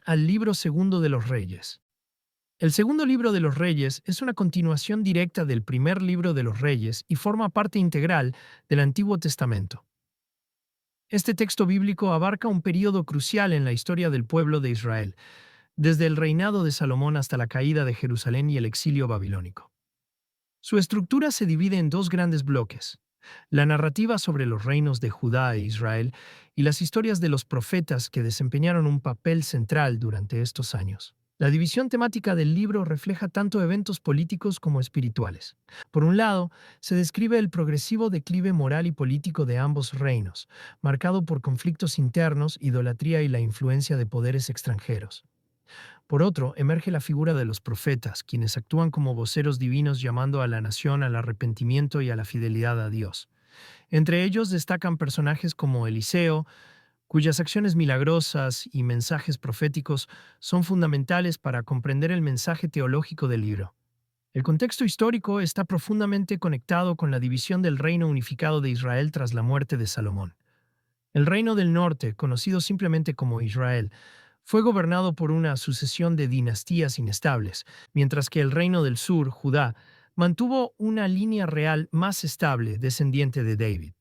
al libro segundo de los Reyes. El segundo libro de los Reyes es una continuación directa del primer libro de los Reyes y forma parte integral del Antiguo Testamento. Este texto bíblico abarca un período crucial en la historia del pueblo de Israel, desde el reinado de Salomón hasta la caída de Jerusalén y el exilio babilónico. Su estructura se divide en dos grandes bloques: la narrativa sobre los reinos de Judá e Israel y las historias de los profetas que desempeñaron un papel central durante estos años. La división temática del libro refleja tanto eventos políticos como espirituales. Por un lado, se describe el progresivo declive moral y político de ambos reinos, marcado por conflictos internos, idolatría y la influencia de poderes extranjeros. Por otro, emerge la figura de los profetas, quienes actúan como voceros divinos llamando a la nación al arrepentimiento y a la fidelidad a Dios. Entre ellos destacan personajes como Eliseo, cuyas acciones milagrosas y mensajes proféticos son fundamentales para comprender el mensaje teológico del libro. El contexto histórico está profundamente conectado con la división del reino unificado de Israel tras la muerte de Salomón. El reino del norte, conocido simplemente como Israel, fue gobernado por una sucesión de dinastías inestables, mientras que el reino del sur, Judá, mantuvo una línea real más estable, descendiente de David.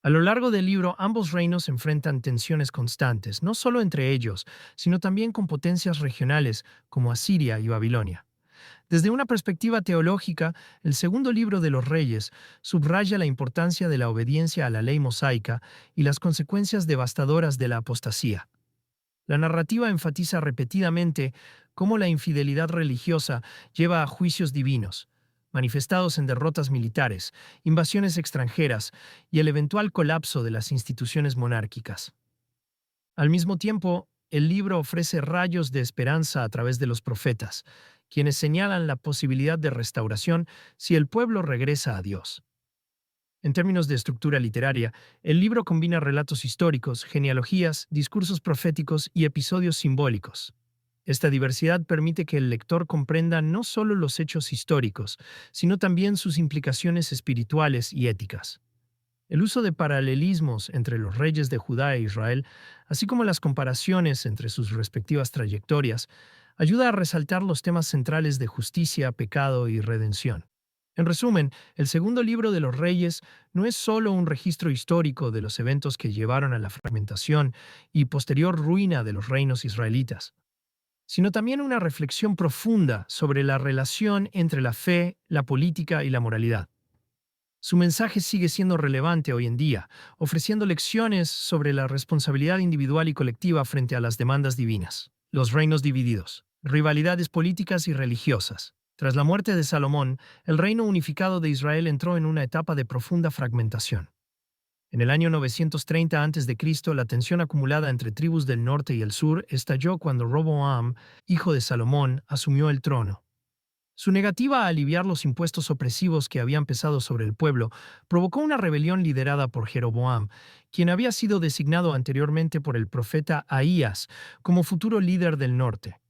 A lo largo del libro, ambos reinos enfrentan tensiones constantes, no solo entre ellos, sino también con potencias regionales como Asiria y Babilonia. Desde una perspectiva teológica, el segundo libro de los Reyes subraya la importancia de la obediencia a la ley mosaica y las consecuencias devastadoras de la apostasía. La narrativa enfatiza repetidamente cómo la infidelidad religiosa lleva a juicios divinos, manifestados en derrotas militares, invasiones extranjeras y el eventual colapso de las instituciones monárquicas. Al mismo tiempo, el libro ofrece rayos de esperanza a través de los profetas, quienes señalan la posibilidad de restauración si el pueblo regresa a Dios. En términos de estructura literaria, el libro combina relatos históricos, genealogías, discursos proféticos y episodios simbólicos. Esta diversidad permite que el lector comprenda no solo los hechos históricos, sino también sus implicaciones espirituales y éticas. El uso de paralelismos entre los reyes de Judá e Israel, así como las comparaciones entre sus respectivas trayectorias, ayuda a resaltar los temas centrales de justicia, pecado y redención. En resumen, el segundo libro de los Reyes no es solo un registro histórico de los eventos que llevaron a la fragmentación y posterior ruina de los reinos israelitas, sino también una reflexión profunda sobre la relación entre la fe, la política y la moralidad. Su mensaje sigue siendo relevante hoy en día, ofreciendo lecciones sobre la responsabilidad individual y colectiva frente a las demandas divinas. Los reinos divididos, rivalidades políticas y religiosas. Tras la muerte de Salomón, el reino unificado de Israel entró en una etapa de profunda fragmentación. En el año 930 a.C., la tensión acumulada entre tribus del norte y el sur estalló cuando Roboam, hijo de Salomón, asumió el trono. Su negativa a aliviar los impuestos opresivos que habían pesado sobre el pueblo provocó una rebelión liderada por Jeroboam, quien había sido designado anteriormente por el profeta Ahías como futuro líder del norte.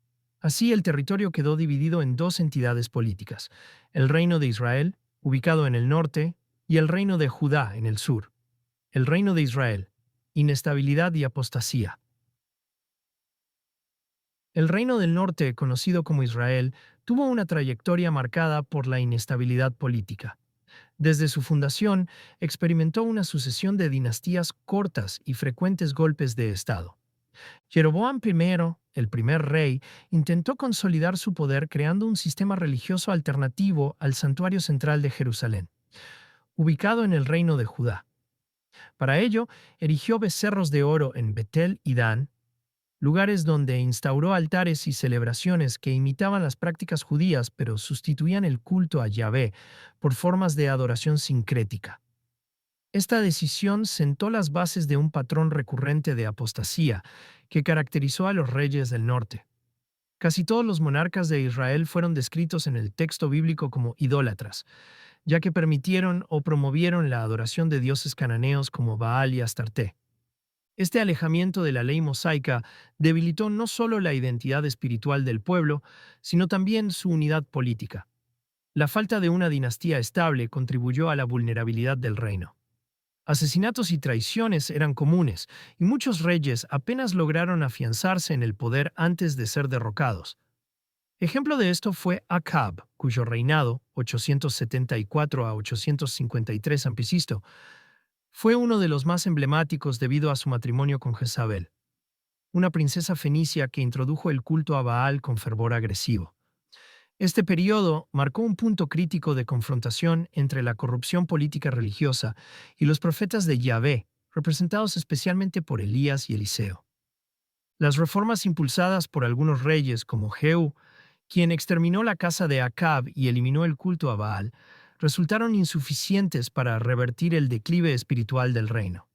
Así, el territorio quedó dividido en dos entidades políticas: el reino de Israel, ubicado en el norte, y el reino de Judá, en el sur. El reino de Israel: inestabilidad y apostasía. El reino del norte, conocido como Israel, tuvo una trayectoria marcada por la inestabilidad política. Desde su fundación, experimentó una sucesión de dinastías cortas y frecuentes golpes de Estado. Jeroboam I, el primer rey, intentó consolidar su poder creando un sistema religioso alternativo al santuario central de Jerusalén, ubicado en el reino de Judá. Para ello, erigió becerros de oro en Betel y Dan, lugares donde instauró altares y celebraciones que imitaban las prácticas judías pero sustituían el culto a Yahvé por formas de adoración sincrética. Esta decisión sentó las bases de un patrón recurrente de apostasía que caracterizó a los reyes del norte. Casi todos los monarcas de Israel fueron descritos en el texto bíblico como idólatras, ya que permitieron o promovieron la adoración de dioses cananeos como Baal y Astarté. Este alejamiento de la ley mosaica debilitó no solo la identidad espiritual del pueblo, sino también su unidad política. La falta de una dinastía estable contribuyó a la vulnerabilidad del reino. Asesinatos y traiciones eran comunes, y muchos reyes apenas lograron afianzarse en el poder antes de ser derrocados. Ejemplo de esto fue Acab, cuyo reinado, 874 a 853 a.C., fue uno de los más emblemáticos debido a su matrimonio con Jezabel, una princesa fenicia que introdujo el culto a Baal con fervor agresivo. Este periodo marcó un punto crítico de confrontación entre la corrupción política religiosa y los profetas de Yahvé, representados especialmente por Elías y Eliseo. Las reformas impulsadas por algunos reyes como Jehú, quien exterminó la casa de Acab y eliminó el culto a Baal, resultaron insuficientes para revertir el declive espiritual del reino.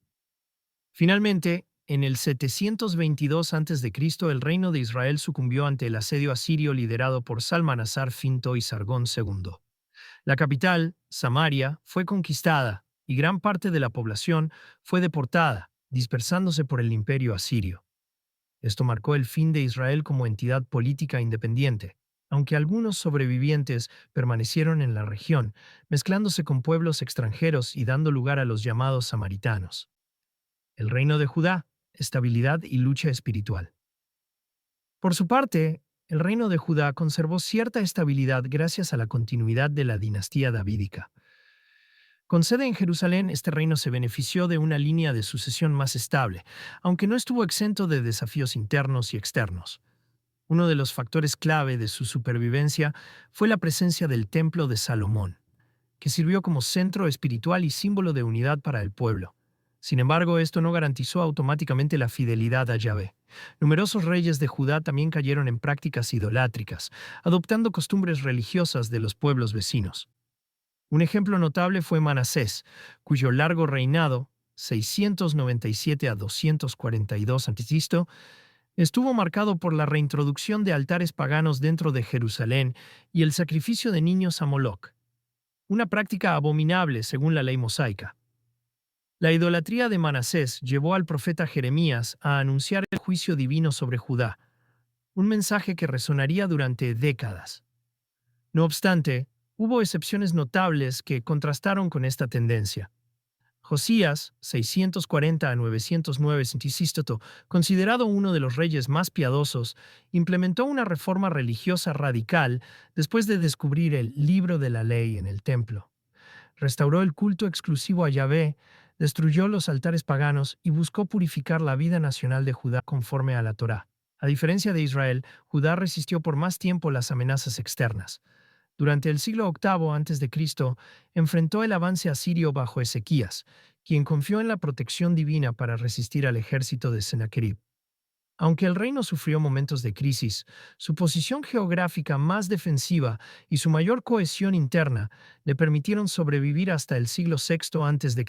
Finalmente, en el 722 a.C., el reino de Israel sucumbió ante el asedio asirio liderado por Salmanasar Finto y Sargón II. La capital, Samaria, fue conquistada y gran parte de la población fue deportada, dispersándose por el imperio asirio. Esto marcó el fin de Israel como entidad política independiente, aunque algunos sobrevivientes permanecieron en la región, mezclándose con pueblos extranjeros y dando lugar a los llamados samaritanos. El reino de Judá, estabilidad y lucha espiritual. Por su parte, el reino de Judá conservó cierta estabilidad gracias a la continuidad de la dinastía davídica. Con sede en Jerusalén, este reino se benefició de una línea de sucesión más estable, aunque no estuvo exento de desafíos internos y externos. Uno de los factores clave de su supervivencia fue la presencia del Templo de Salomón, que sirvió como centro espiritual y símbolo de unidad para el pueblo. Sin embargo, esto no garantizó automáticamente la fidelidad a Yahvé. Numerosos reyes de Judá también cayeron en prácticas idolátricas, adoptando costumbres religiosas de los pueblos vecinos. Un ejemplo notable fue Manasés, cuyo largo reinado, 697 a 242 a.C., estuvo marcado por la reintroducción de altares paganos dentro de Jerusalén y el sacrificio de niños a Moloc, una práctica abominable según la ley mosaica. La idolatría de Manasés llevó al profeta Jeremías a anunciar el juicio divino sobre Judá, un mensaje que resonaría durante décadas. No obstante, hubo excepciones notables que contrastaron con esta tendencia. Josías, 640 a 909 c., considerado uno de los reyes más piadosos, implementó una reforma religiosa radical después de descubrir el libro de la ley en el templo. Restauró el culto exclusivo a Yahvé, destruyó los altares paganos y buscó purificar la vida nacional de Judá conforme a la Torá. A diferencia de Israel, Judá resistió por más tiempo las amenazas externas. Durante el siglo VIII a.C., enfrentó el avance asirio bajo Ezequías, quien confió en la protección divina para resistir al ejército de Sennacherib. Aunque el reino sufrió momentos de crisis, su posición geográfica más defensiva y su mayor cohesión interna le permitieron sobrevivir hasta el siglo VI a.C.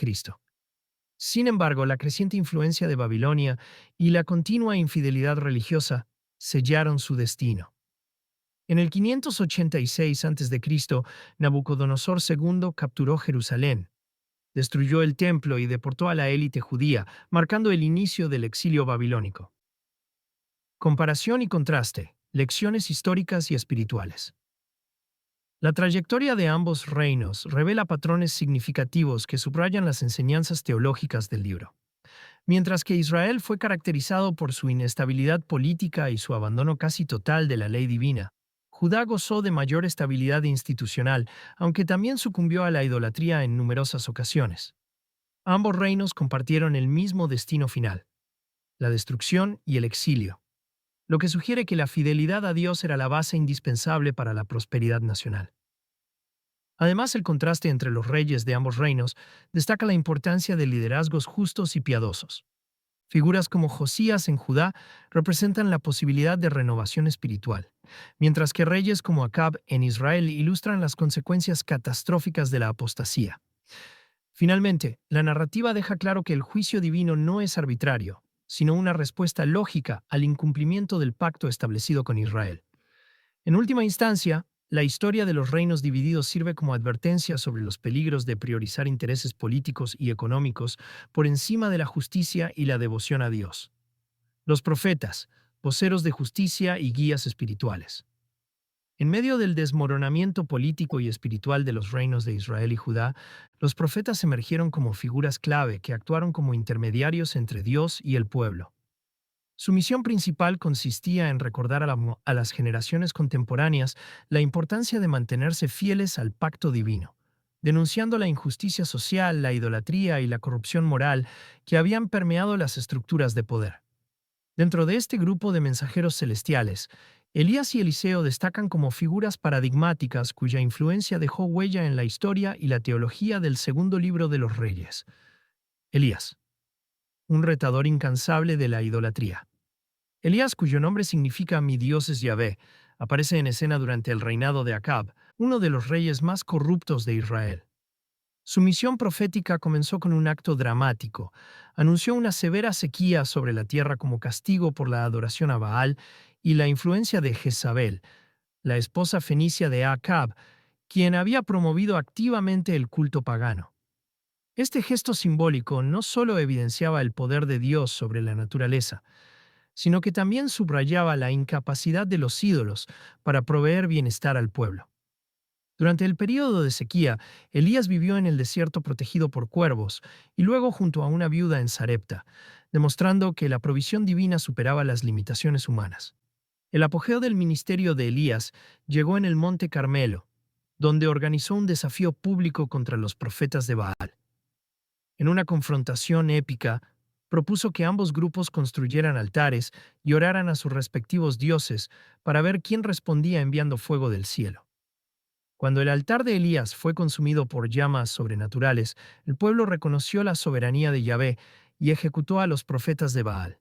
Sin embargo, la creciente influencia de Babilonia y la continua infidelidad religiosa sellaron su destino. En el 586 a.C., Nabucodonosor II capturó Jerusalén, destruyó el templo y deportó a la élite judía, marcando el inicio del exilio babilónico. Comparación y contraste, lecciones históricas y espirituales. La trayectoria de ambos reinos revela patrones significativos que subrayan las enseñanzas teológicas del libro. Mientras que Israel fue caracterizado por su inestabilidad política y su abandono casi total de la ley divina, Judá gozó de mayor estabilidad institucional, aunque también sucumbió a la idolatría en numerosas ocasiones. Ambos reinos compartieron el mismo destino final, la destrucción y el exilio, lo que sugiere que la fidelidad a Dios era la base indispensable para la prosperidad nacional. Además, el contraste entre los reyes de ambos reinos destaca la importancia de liderazgos justos y piadosos. Figuras como Josías en Judá representan la posibilidad de renovación espiritual, mientras que reyes como Acab en Israel ilustran las consecuencias catastróficas de la apostasía. Finalmente, la narrativa deja claro que el juicio divino no es arbitrario, sino una respuesta lógica al incumplimiento del pacto establecido con Israel. En última instancia, la historia de los reinos divididos sirve como advertencia sobre los peligros de priorizar intereses políticos y económicos por encima de la justicia y la devoción a Dios. Los profetas, voceros de justicia y guías espirituales. En medio del desmoronamiento político y espiritual de los reinos de Israel y Judá, los profetas emergieron como figuras clave que actuaron como intermediarios entre Dios y el pueblo. Su misión principal consistía en recordar a las generaciones contemporáneas la importancia de mantenerse fieles al pacto divino, denunciando la injusticia social, la idolatría y la corrupción moral que habían permeado las estructuras de poder. Dentro de este grupo de mensajeros celestiales, Elías y Eliseo destacan como figuras paradigmáticas cuya influencia dejó huella en la historia y la teología del segundo libro de los Reyes. Elías, un retador incansable de la idolatría. Elías, cuyo nombre significa mi Dios es Yahvé, aparece en escena durante el reinado de Acab, uno de los reyes más corruptos de Israel. Su misión profética comenzó con un acto dramático. Anunció una severa sequía sobre la tierra como castigo por la adoración a Baal y la influencia de Jezabel, la esposa fenicia de Acab, quien había promovido activamente el culto pagano. Este gesto simbólico no solo evidenciaba el poder de Dios sobre la naturaleza, sino que también subrayaba la incapacidad de los ídolos para proveer bienestar al pueblo. Durante el período de sequía, Elías vivió en el desierto protegido por cuervos y luego junto a una viuda en Sarepta, demostrando que la provisión divina superaba las limitaciones humanas. El apogeo del ministerio de Elías llegó en el Monte Carmelo, donde organizó un desafío público contra los profetas de Baal. En una confrontación épica, propuso que ambos grupos construyeran altares y oraran a sus respectivos dioses para ver quién respondía enviando fuego del cielo. Cuando el altar de Elías fue consumido por llamas sobrenaturales, el pueblo reconoció la soberanía de Yahvé y ejecutó a los profetas de Baal.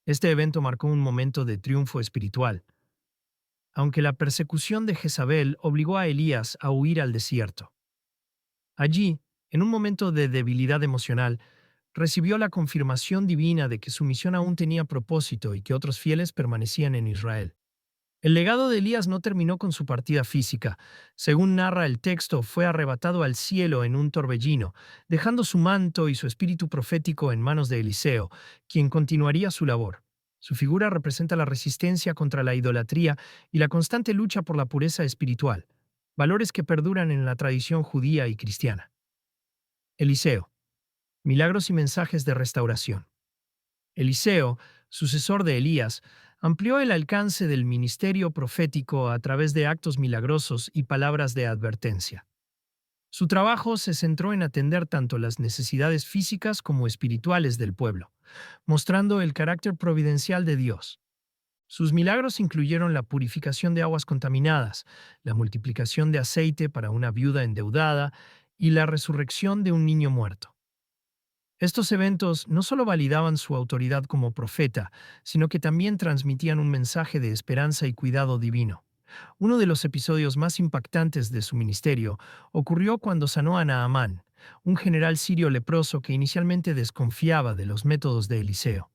Este evento marcó un momento de triunfo espiritual, aunque la persecución de Jezabel obligó a Elías a huir al desierto. Allí, en un momento de debilidad emocional, recibió la confirmación divina de que su misión aún tenía propósito y que otros fieles permanecían en Israel. El legado de Elías no terminó con su partida física. Según narra el texto, fue arrebatado al cielo en un torbellino, dejando su manto y su espíritu profético en manos de Eliseo, quien continuaría su labor. Su figura representa la resistencia contra la idolatría y la constante lucha por la pureza espiritual, valores que perduran en la tradición judía y cristiana. Eliseo. Milagros y mensajes de restauración. Eliseo, sucesor de Elías, amplió el alcance del ministerio profético a través de actos milagrosos y palabras de advertencia. Su trabajo se centró en atender tanto las necesidades físicas como espirituales del pueblo, mostrando el carácter providencial de Dios. Sus milagros incluyeron la purificación de aguas contaminadas, la multiplicación de aceite para una viuda endeudada y la resurrección de un niño muerto. Estos eventos no solo validaban su autoridad como profeta, sino que también transmitían un mensaje de esperanza y cuidado divino. Uno de los episodios más impactantes de su ministerio ocurrió cuando sanó a Naamán, un general sirio leproso que inicialmente desconfiaba de los métodos de Eliseo.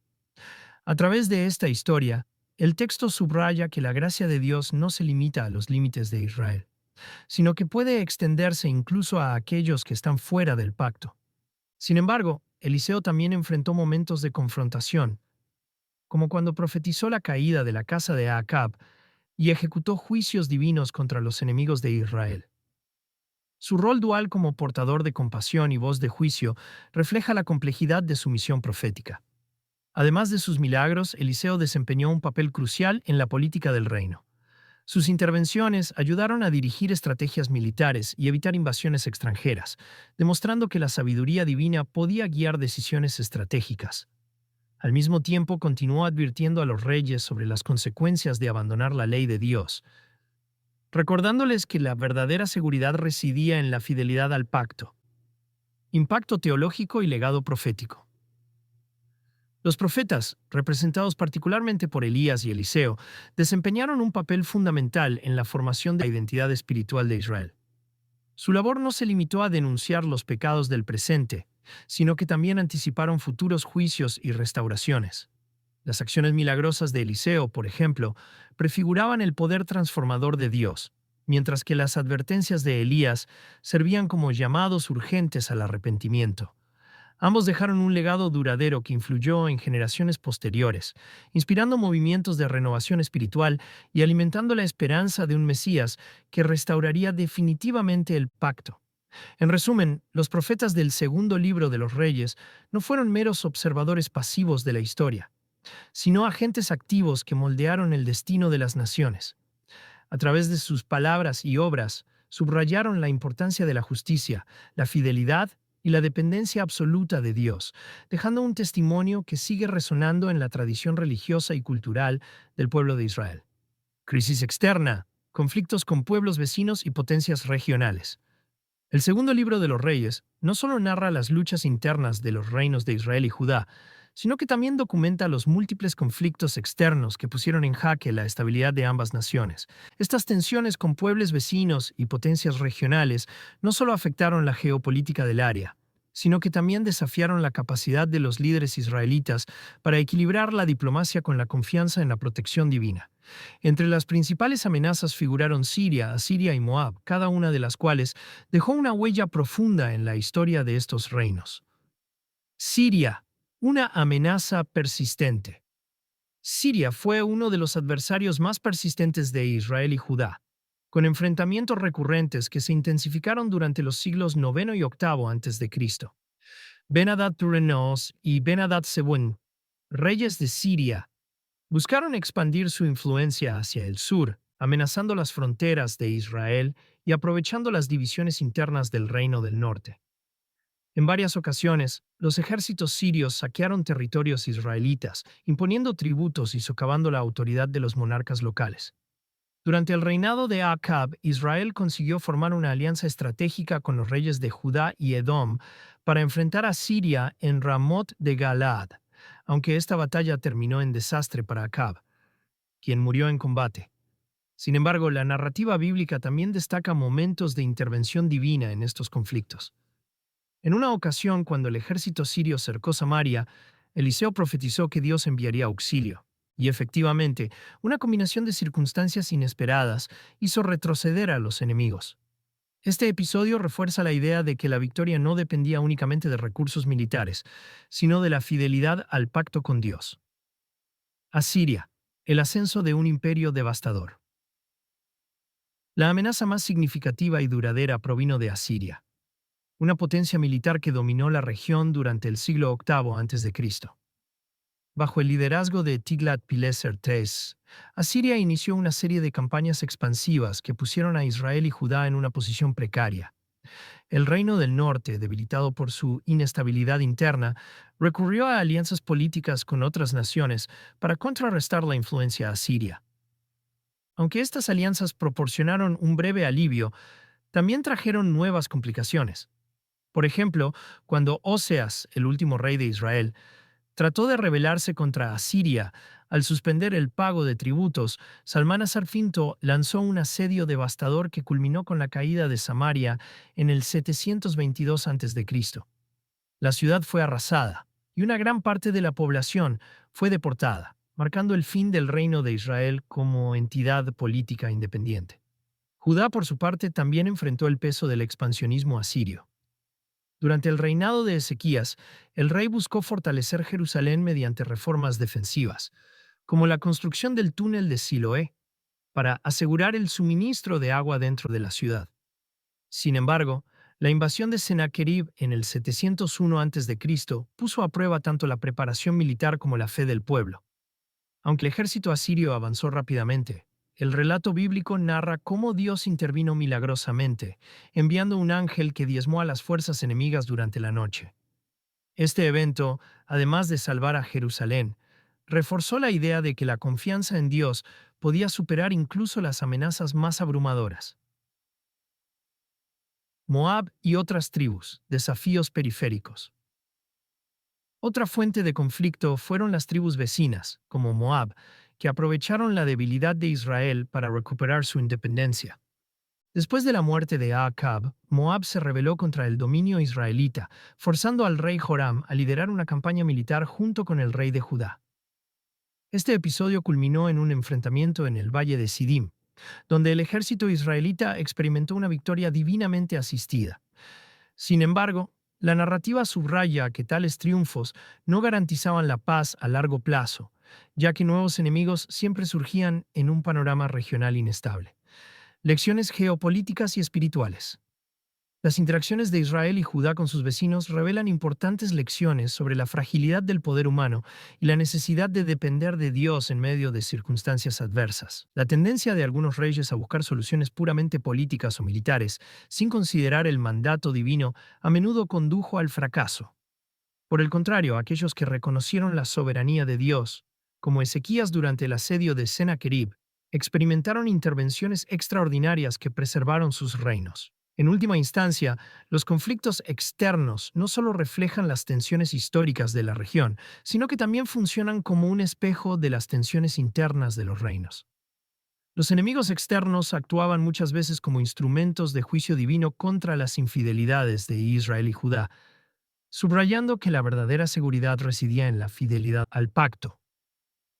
A través de esta historia, el texto subraya que la gracia de Dios no se limita a los límites de Israel, sino que puede extenderse incluso a aquellos que están fuera del pacto. Sin embargo, Eliseo también enfrentó momentos de confrontación, como cuando profetizó la caída de la casa de Acab y ejecutó juicios divinos contra los enemigos de Israel. Su rol dual como portador de compasión y voz de juicio refleja la complejidad de su misión profética. Además de sus milagros, Eliseo desempeñó un papel crucial en la política del reino. Sus intervenciones ayudaron a dirigir estrategias militares y evitar invasiones extranjeras, demostrando que la sabiduría divina podía guiar decisiones estratégicas. Al mismo tiempo, continuó advirtiendo a los reyes sobre las consecuencias de abandonar la ley de Dios, recordándoles que la verdadera seguridad residía en la fidelidad al pacto. Impacto teológico y legado profético. Los profetas, representados particularmente por Elías y Eliseo, desempeñaron un papel fundamental en la formación de la identidad espiritual de Israel. Su labor no se limitó a denunciar los pecados del presente, sino que también anticiparon futuros juicios y restauraciones. Las acciones milagrosas de Eliseo, por ejemplo, prefiguraban el poder transformador de Dios, mientras que las advertencias de Elías servían como llamados urgentes al arrepentimiento. Ambos dejaron un legado duradero que influyó en generaciones posteriores, inspirando movimientos de renovación espiritual y alimentando la esperanza de un Mesías que restauraría definitivamente el pacto. En resumen, los profetas del segundo libro de los Reyes no fueron meros observadores pasivos de la historia, sino agentes activos que moldearon el destino de las naciones. A través de sus palabras y obras, subrayaron la importancia de la justicia, la fidelidad y la dependencia absoluta de Dios, dejando un testimonio que sigue resonando en la tradición religiosa y cultural del pueblo de Israel. Crisis externa, conflictos con pueblos vecinos y potencias regionales. El segundo libro de los Reyes no solo narra las luchas internas de los reinos de Israel y Judá, sino que también documenta los múltiples conflictos externos que pusieron en jaque la estabilidad de ambas naciones. Estas tensiones con pueblos vecinos y potencias regionales no solo afectaron la geopolítica del área, sino que también desafiaron la capacidad de los líderes israelitas para equilibrar la diplomacia con la confianza en la protección divina. Entre las principales amenazas figuraron Siria, Asiria y Moab, cada una de las cuales dejó una huella profunda en la historia de estos reinos. Siria, una amenaza persistente. Siria fue uno de los adversarios más persistentes de Israel y Judá, con enfrentamientos recurrentes que se intensificaron durante los siglos IX y VIII a.C. Ben-Hadad Turenos y Ben-Hadad Sewin, reyes de Siria, buscaron expandir su influencia hacia el sur, amenazando las fronteras de Israel y aprovechando las divisiones internas del reino del norte. En varias ocasiones, los ejércitos sirios saquearon territorios israelitas, imponiendo tributos y socavando la autoridad de los monarcas locales. Durante el reinado de Acab, Israel consiguió formar una alianza estratégica con los reyes de Judá y Edom para enfrentar a Siria en Ramot de Galaad, aunque esta batalla terminó en desastre para Acab, quien murió en combate. Sin embargo, la narrativa bíblica también destaca momentos de intervención divina en estos conflictos. En una ocasión, cuando el ejército sirio cercó Samaria, Eliseo profetizó que Dios enviaría auxilio. Y efectivamente, una combinación de circunstancias inesperadas hizo retroceder a los enemigos. Este episodio refuerza la idea de que la victoria no dependía únicamente de recursos militares, sino de la fidelidad al pacto con Dios. Asiria, el ascenso de un imperio devastador. La amenaza más significativa y duradera provino de Asiria, una potencia militar que dominó la región durante el siglo VIII a.C. Bajo el liderazgo de Tiglat-Pileser III, Asiria inició una serie de campañas expansivas que pusieron a Israel y Judá en una posición precaria. El reino del norte, debilitado por su inestabilidad interna, recurrió a alianzas políticas con otras naciones para contrarrestar la influencia asiria. Aunque estas alianzas proporcionaron un breve alivio, también trajeron nuevas complicaciones. Por ejemplo, cuando Oseas, el último rey de Israel, trató de rebelarse contra Asiria al suspender el pago de tributos, Salmán-Asar V lanzó un asedio devastador que culminó con la caída de Samaria en el 722 a.C. La ciudad fue arrasada y una gran parte de la población fue deportada, marcando el fin del reino de Israel como entidad política independiente. Judá, por su parte, también enfrentó el peso del expansionismo asirio. Durante el reinado de Ezequías, el rey buscó fortalecer Jerusalén mediante reformas defensivas, como la construcción del túnel de Siloé, para asegurar el suministro de agua dentro de la ciudad. Sin embargo, la invasión de Sennacherib en el 701 a.C. puso a prueba tanto la preparación militar como la fe del pueblo. Aunque el ejército asirio avanzó rápidamente, el relato bíblico narra cómo Dios intervino milagrosamente, enviando un ángel que diezmó a las fuerzas enemigas durante la noche. Este evento, además de salvar a Jerusalén, reforzó la idea de que la confianza en Dios podía superar incluso las amenazas más abrumadoras. Moab y otras tribus, desafíos periféricos. Otra fuente de conflicto fueron las tribus vecinas, como Moab, que aprovecharon la debilidad de Israel para recuperar su independencia. Después de la muerte de Acab, Moab se rebeló contra el dominio israelita, forzando al rey Joram a liderar una campaña militar junto con el rey de Judá. Este episodio culminó en un enfrentamiento en el valle de Sidim, donde el ejército israelita experimentó una victoria divinamente asistida. Sin embargo, La narrativa subraya que tales triunfos no garantizaban la paz a largo plazo, ya que nuevos enemigos siempre surgían en un panorama regional inestable. Lecciones geopolíticas y espirituales. Las interacciones de Israel y Judá con sus vecinos revelan importantes lecciones sobre la fragilidad del poder humano y la necesidad de depender de Dios en medio de circunstancias adversas. La tendencia de algunos reyes a buscar soluciones puramente políticas o militares, sin considerar el mandato divino, a menudo condujo al fracaso. Por el contrario, aquellos que reconocieron la soberanía de Dios, como Ezequías durante el asedio de Sennacherib, experimentaron intervenciones extraordinarias que preservaron sus reinos. En última instancia, los conflictos externos no solo reflejan las tensiones históricas de la región, sino que también funcionan como un espejo de las tensiones internas de los reinos. Los enemigos externos actuaban muchas veces como instrumentos de juicio divino contra las infidelidades de Israel y Judá, subrayando que la verdadera seguridad residía en la fidelidad al pacto.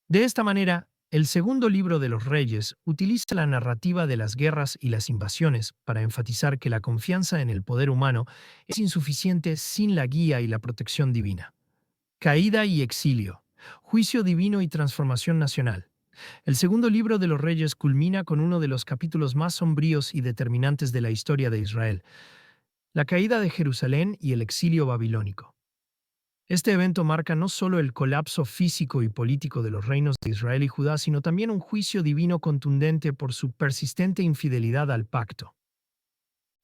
De esta manera, el segundo libro de los Reyes utiliza la narrativa de las guerras y las invasiones para enfatizar que la confianza en el poder humano es insuficiente sin la guía y la protección divina. Caída y exilio, juicio divino y transformación nacional. El segundo libro de los Reyes culmina con uno de los capítulos más sombríos y determinantes de la historia de Israel, la caída de Jerusalén y el exilio babilónico. Este evento marca no solo el colapso físico y político de los reinos de Israel y Judá, sino también un juicio divino contundente por su persistente infidelidad al pacto.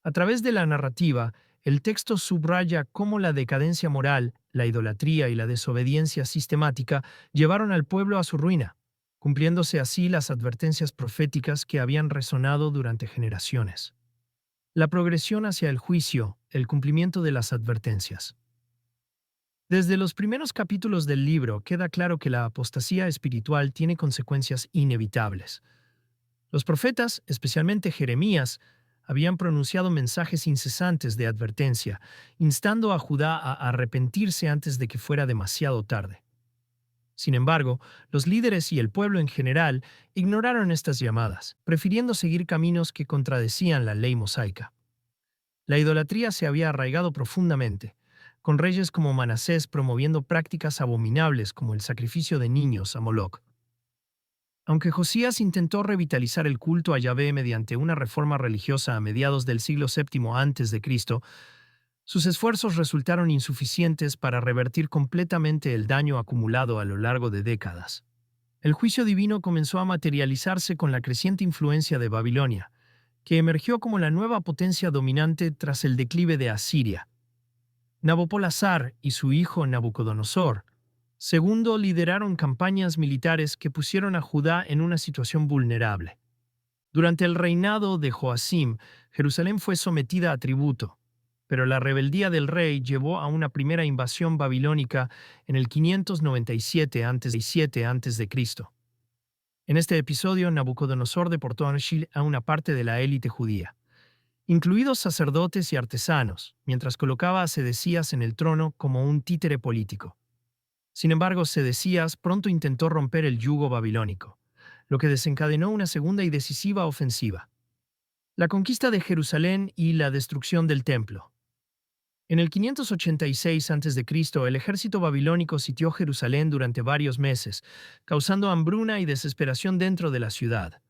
A través de la narrativa, el texto subraya cómo la decadencia moral, la idolatría y la desobediencia sistemática llevaron al pueblo a su ruina, cumpliéndose así las advertencias proféticas que habían resonado durante generaciones. La progresión hacia el juicio, el cumplimiento de las advertencias. Desde los primeros capítulos del libro queda claro que la apostasía espiritual tiene consecuencias inevitables. Los profetas, especialmente Jeremías, habían pronunciado mensajes incesantes de advertencia, instando a Judá a arrepentirse antes de que fuera demasiado tarde. Sin embargo, los líderes y el pueblo en general ignoraron estas llamadas, prefiriendo seguir caminos que contradecían la ley mosaica. La idolatría se había arraigado profundamente, con reyes como Manasés promoviendo prácticas abominables como el sacrificio de niños a Moloc. Aunque Josías intentó revitalizar el culto a Yahvé mediante una reforma religiosa a mediados del siglo VII a.C., sus esfuerzos resultaron insuficientes para revertir completamente el daño acumulado a lo largo de décadas. El juicio divino comenzó a materializarse con la creciente influencia de Babilonia, que emergió como la nueva potencia dominante tras el declive de Asiria. Nabopolassar y su hijo Nabucodonosor II lideraron campañas militares que pusieron a Judá en una situación vulnerable. Durante el reinado de Joacim, Jerusalén fue sometida a tributo, pero la rebeldía del rey llevó a una primera invasión babilónica en el 597 a.C. En este episodio, Nabucodonosor deportó a una parte de la élite judía, incluidos sacerdotes y artesanos, mientras colocaba a Sedecías en el trono como un títere político. Sin embargo, Sedecías pronto intentó romper el yugo babilónico, lo que desencadenó una segunda y decisiva ofensiva: la conquista de Jerusalén y la destrucción del templo. En el 586 a.C., el ejército babilónico sitió Jerusalén durante varios meses, causando hambruna y desesperación dentro de la ciudad.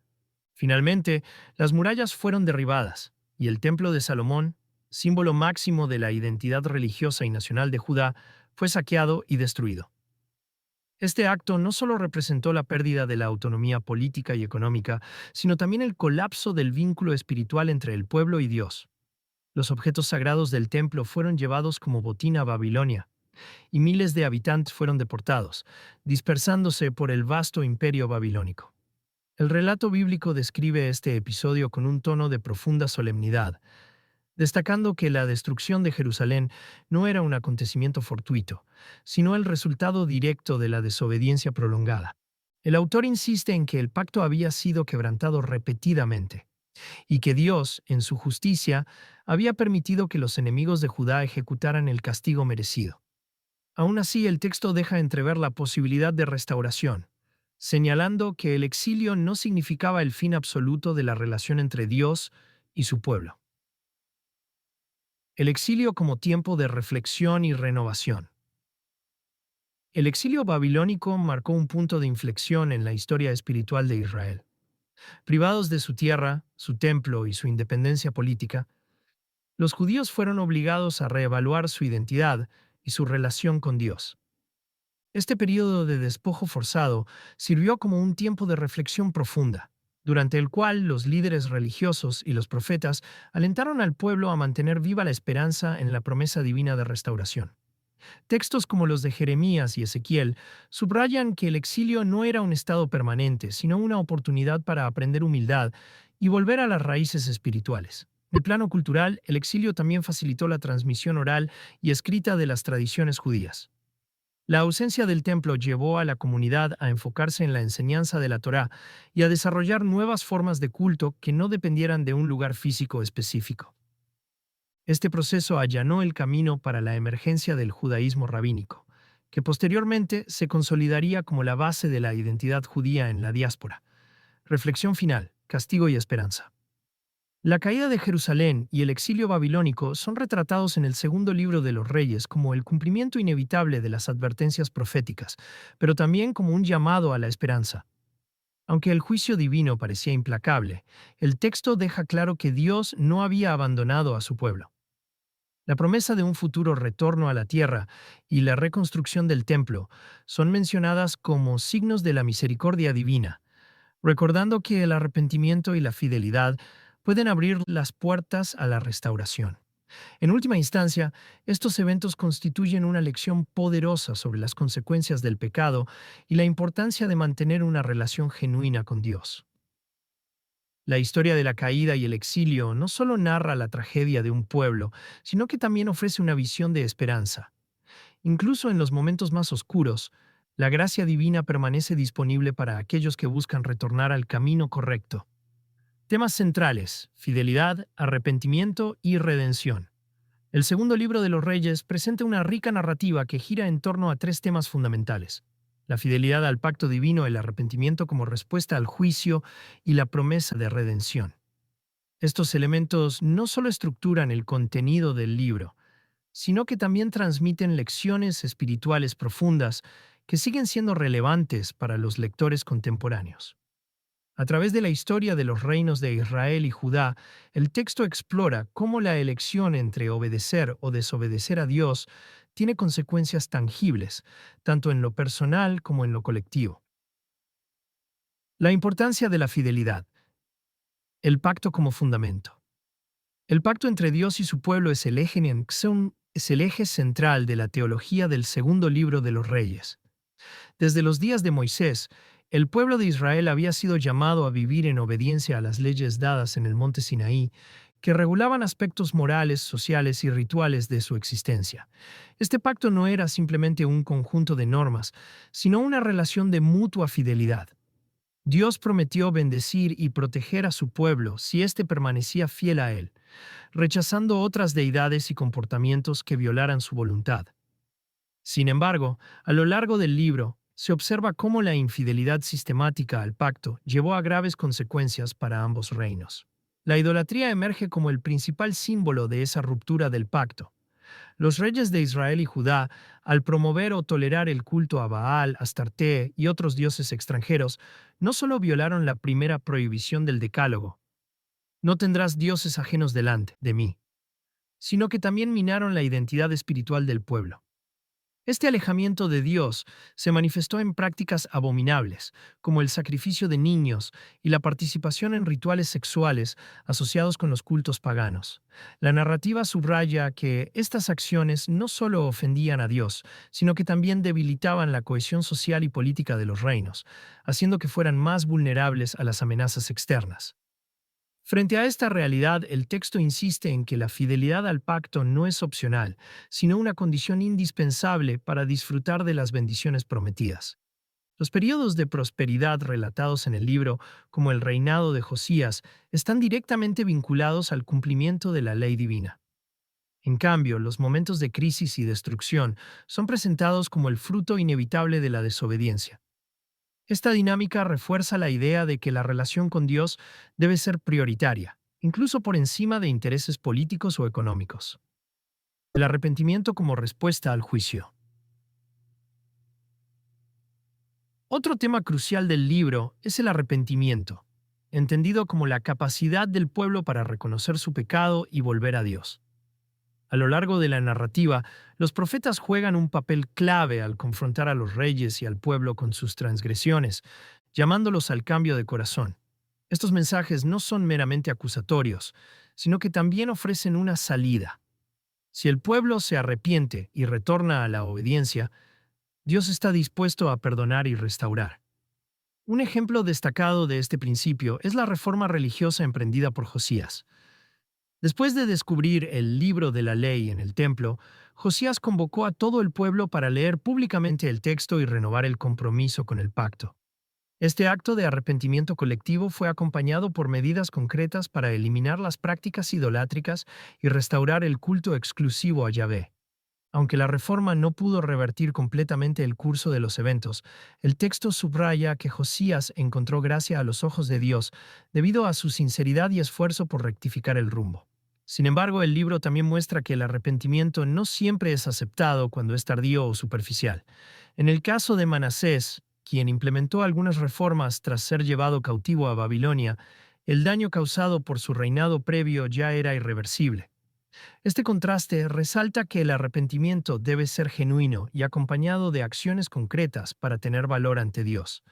Finalmente, las murallas fueron derribadas, y el templo de Salomón, símbolo máximo de la identidad religiosa y nacional de Judá, fue saqueado y destruido. Este acto no solo representó la pérdida de la autonomía política y económica, sino también el colapso del vínculo espiritual entre el pueblo y Dios. Los objetos sagrados del templo fueron llevados como botín a Babilonia, y miles de habitantes fueron deportados, dispersándose por el vasto imperio babilónico. El relato bíblico describe este episodio con un tono de profunda solemnidad, destacando que la destrucción de Jerusalén no era un acontecimiento fortuito, sino el resultado directo de la desobediencia prolongada. El autor insiste en que el pacto había sido quebrantado repetidamente, y que Dios, en su justicia, había permitido que los enemigos de Judá ejecutaran el castigo merecido. Aún así, el texto deja entrever la posibilidad de restauración, señalando que el exilio no significaba el fin absoluto de la relación entre Dios y su pueblo. El exilio como tiempo de reflexión y renovación. El exilio babilónico marcó un punto de inflexión en la historia espiritual de Israel. Privados de su tierra, su templo y su independencia política, los judíos fueron obligados a reevaluar su identidad y su relación con Dios. Este periodo de despojo forzado sirvió como un tiempo de reflexión profunda, durante el cual los líderes religiosos y los profetas alentaron al pueblo a mantener viva la esperanza en la promesa divina de restauración. Textos como los de Jeremías y Ezequiel subrayan que el exilio no era un estado permanente, sino una oportunidad para aprender humildad y volver a las raíces espirituales. En el plano cultural, el exilio también facilitó la transmisión oral y escrita de las tradiciones judías. La ausencia del templo llevó a la comunidad a enfocarse en la enseñanza de la Torá y a desarrollar nuevas formas de culto que no dependieran de un lugar físico específico. Este proceso allanó el camino para la emergencia del judaísmo rabínico, que posteriormente se consolidaría como la base de la identidad judía en la diáspora. Reflexión final, castigo y esperanza. La caída de Jerusalén y el exilio babilónico son retratados en el segundo libro de los Reyes como el cumplimiento inevitable de las advertencias proféticas, pero también como un llamado a la esperanza. Aunque el juicio divino parecía implacable, el texto deja claro que Dios no había abandonado a su pueblo. La promesa de un futuro retorno a la tierra y la reconstrucción del templo son mencionadas como signos de la misericordia divina, recordando que el arrepentimiento y la fidelidad pueden abrir las puertas a la restauración. En última instancia, estos eventos constituyen una lección poderosa sobre las consecuencias del pecado y la importancia de mantener una relación genuina con Dios. La historia de la caída y el exilio no solo narra la tragedia de un pueblo, sino que también ofrece una visión de esperanza. Incluso en los momentos más oscuros, la gracia divina permanece disponible para aquellos que buscan retornar al camino correcto. Temas centrales: fidelidad, arrepentimiento y redención. El segundo libro de los Reyes presenta una rica narrativa que gira en torno a tres temas fundamentales: la fidelidad al pacto divino, el arrepentimiento como respuesta al juicio y la promesa de redención. Estos elementos no solo estructuran el contenido del libro, sino que también transmiten lecciones espirituales profundas que siguen siendo relevantes para los lectores contemporáneos. A través de la historia de los reinos de Israel y Judá, el texto explora cómo la elección entre obedecer o desobedecer a Dios tiene consecuencias tangibles, tanto en lo personal como en lo colectivo. La importancia de la fidelidad. El pacto como fundamento. El pacto entre Dios y su pueblo es el eje es el eje central de la teología del segundo libro de los Reyes. Desde los días de Moisés, el pueblo de Israel había sido llamado a vivir en obediencia a las leyes dadas en el monte Sinaí, que regulaban aspectos morales, sociales y rituales de su existencia. Este pacto no era simplemente un conjunto de normas, sino una relación de mutua fidelidad. Dios prometió bendecir y proteger a su pueblo si éste permanecía fiel a él, rechazando otras deidades y comportamientos que violaran su voluntad. Sin embargo, a lo largo del libro, se observa cómo la infidelidad sistemática al pacto llevó a graves consecuencias para ambos reinos. La idolatría emerge como el principal símbolo de esa ruptura del pacto. Los reyes de Israel y Judá, al promover o tolerar el culto a Baal, Astarte y otros dioses extranjeros, no solo violaron la primera prohibición del Decálogo, no tendrás dioses ajenos delante de mí, sino que también minaron la identidad espiritual del pueblo. Este alejamiento de Dios se manifestó en prácticas abominables, como el sacrificio de niños y la participación en rituales sexuales asociados con los cultos paganos. La narrativa subraya que estas acciones no solo ofendían a Dios, sino que también debilitaban la cohesión social y política de los reinos, haciendo que fueran más vulnerables a las amenazas externas. Frente a esta realidad, el texto insiste en que la fidelidad al pacto no es opcional, sino una condición indispensable para disfrutar de las bendiciones prometidas. Los periodos de prosperidad relatados en el libro, como el reinado de Josías, están directamente vinculados al cumplimiento de la ley divina. En cambio, los momentos de crisis y destrucción son presentados como el fruto inevitable de la desobediencia. Esta dinámica refuerza la idea de que la relación con Dios debe ser prioritaria, incluso por encima de intereses políticos o económicos. El arrepentimiento como respuesta al juicio. Otro tema crucial del libro es el arrepentimiento, entendido como la capacidad del pueblo para reconocer su pecado y volver a Dios. A lo largo de la narrativa, los profetas juegan un papel clave al confrontar a los reyes y al pueblo con sus transgresiones, llamándolos al cambio de corazón. Estos mensajes no son meramente acusatorios, sino que también ofrecen una salida. Si el pueblo se arrepiente y retorna a la obediencia, Dios está dispuesto a perdonar y restaurar. Un ejemplo destacado de este principio es la reforma religiosa emprendida por Josías. Después de descubrir el libro de la ley en el templo, Josías convocó a todo el pueblo para leer públicamente el texto y renovar el compromiso con el pacto. Este acto de arrepentimiento colectivo fue acompañado por medidas concretas para eliminar las prácticas idolátricas y restaurar el culto exclusivo a Yahvé. Aunque la reforma no pudo revertir completamente el curso de los eventos, el texto subraya que Josías encontró gracia a los ojos de Dios debido a su sinceridad y esfuerzo por rectificar el rumbo. Sin embargo, el libro también muestra que el arrepentimiento no siempre es aceptado cuando es tardío o superficial. En el caso de Manasés, quien implementó algunas reformas tras ser llevado cautivo a Babilonia, el daño causado por su reinado previo ya era irreversible. Este contraste resalta que el arrepentimiento debe ser genuino y acompañado de acciones concretas para tener valor ante Dios.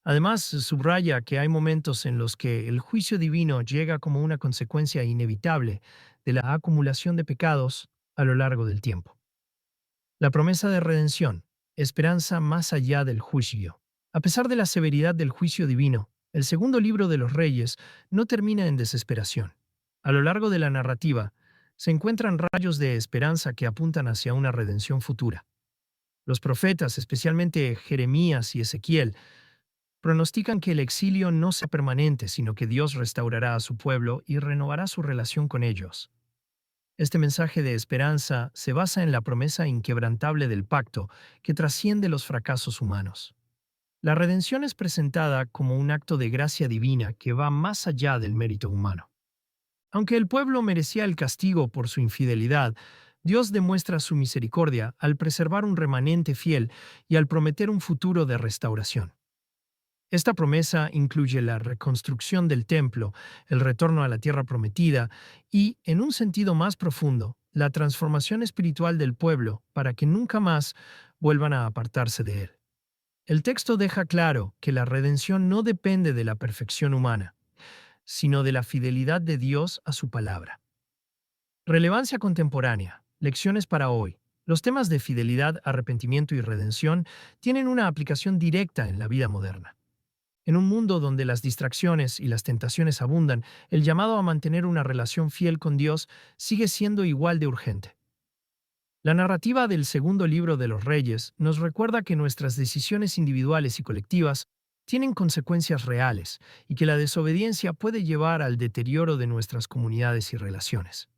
Además, subraya que hay momentos en los que el juicio divino llega como una consecuencia inevitable de la acumulación de pecados a lo largo del tiempo. La promesa de redención, esperanza más allá del juicio. A pesar de la severidad del juicio divino, el segundo libro de los Reyes no termina en desesperación. A lo largo de la narrativa, se encuentran rayos de esperanza que apuntan hacia una redención futura. Los profetas, especialmente Jeremías y Ezequiel, pronostican que el exilio no sea permanente, sino que Dios restaurará a su pueblo y renovará su relación con ellos. Este mensaje de esperanza se basa en la promesa inquebrantable del pacto que trasciende los fracasos humanos. La redención es presentada como un acto de gracia divina que va más allá del mérito humano. Aunque el pueblo merecía el castigo por su infidelidad, Dios demuestra su misericordia al preservar un remanente fiel y al prometer un futuro de restauración. Esta promesa incluye la reconstrucción del templo, el retorno a la tierra prometida y, en un sentido más profundo, la transformación espiritual del pueblo para que nunca más vuelvan a apartarse de él. El texto deja claro que la redención no depende de la perfección humana, sino de la fidelidad de Dios a su palabra. Relevancia contemporánea. Lecciones para hoy. Los temas de fidelidad, arrepentimiento y redención tienen una aplicación directa en la vida moderna. En un mundo donde las distracciones y las tentaciones abundan, el llamado a mantener una relación fiel con Dios sigue siendo igual de urgente. La narrativa del segundo libro de los Reyes nos recuerda que nuestras decisiones individuales y colectivas tienen consecuencias reales y que la desobediencia puede llevar al deterioro de nuestras comunidades y relaciones.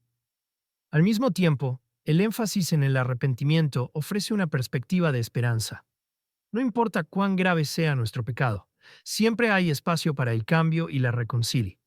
Al mismo tiempo, el énfasis en el arrepentimiento ofrece una perspectiva de esperanza. No importa cuán grave sea nuestro pecado, siempre hay espacio para el cambio y la reconciliación.